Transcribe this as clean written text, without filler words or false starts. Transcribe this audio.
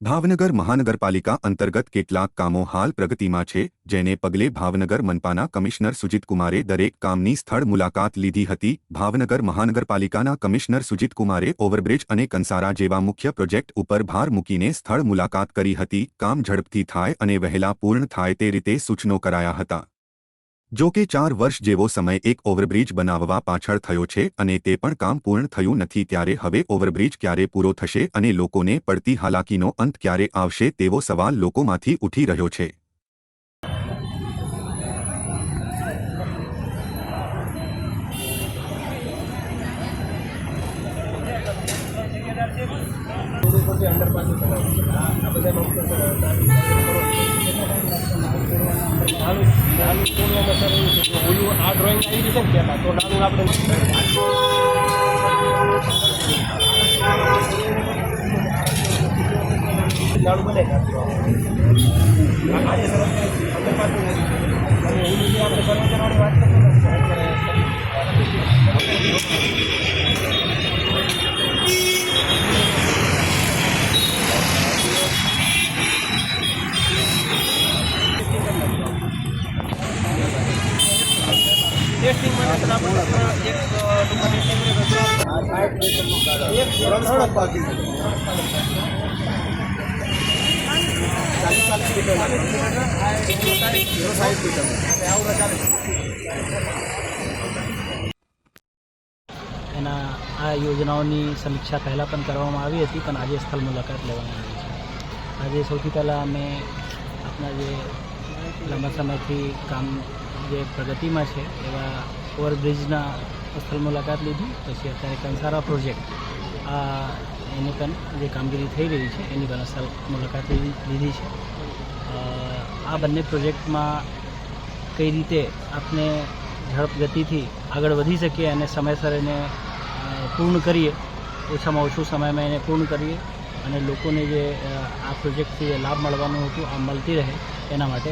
ભાવનગર મહાનગરપાલિકા અંતર્ગત કેટલાક કામો હાલ પ્રગતિમાં છે, જેને પગલે ભાવનગર મનપાના કમિશનર સુજીત કુમારે દરેક કામની સ્થળ મુલાકાત લીધી હતી। ભાવનગર મહાનગરપાલિકાના કમિશનર સુજીત કુમારે ઓવરબ્રિજ અને કંસારા જેવા મુખ્ય પ્રોજેક્ટ ઉપર ભાર મૂકીને સ્થળ મુલાકાત કરી હતી। કામ ઝડપથી થાય અને વહેલા પૂર્ણ થાય તે રીતે સૂચનો કરાયા હતા। જો કે 4 વર્ષ જેવો સમય એક ઓવરબ્રિજ બનાવવા પાછળ થયો છે અને તે પણ કામ પૂર્ણ થયું નથી, ત્યારે હવે ઓવરબ્રિજ ક્યારે પૂરો થશે અને લોકોને પડતી હાલાકીનો અંત ક્યારે આવશે તેવો સવાલ લોકોમાંથી ઉઠી રહ્યો છે। આ ડ્રોઈંગ આવી રીતે કહેતા તો નાનું આપણે નાનું બને આજે સરસ આપણે કર્મચારીઓની વાત ટેસ્ટિંગ માટે આપણે એક એના આ યોજનાઓની સમીક્ષા પહેલાં પણ કરવામાં આવી હતી, પણ આજે સ્થળ મુલાકાત લેવામાં આવી છે। આજે સૌથી પહેલાં અમે આપણા જે લાંબા સમયથી કામ જે પ્રગતિમાં છે એવા ઓવરબ્રિજના સ્થળ મુલાકાત લીધી। પછી અત્યારે કંસારા પ્રોજેક્ટ એની પણ જે કામગીરી થઈ રહી છે એની પણ સ્થળ મુલાકાત લીધી છે। આ બંને પ્રોજેક્ટમાં કઈ રીતે આપણે ઝડપ ગતિથી આગળ વધી શકીએ અને સમયસર એને પૂર્ણ કરીએ, ઓછામાં ઓછું સમયમાં એને પૂર્ણ કરીએ અને લોકોને જે આ પ્રોજેક્ટથી લાભ મળવાનું હતું આ મળતી રહે એના માટે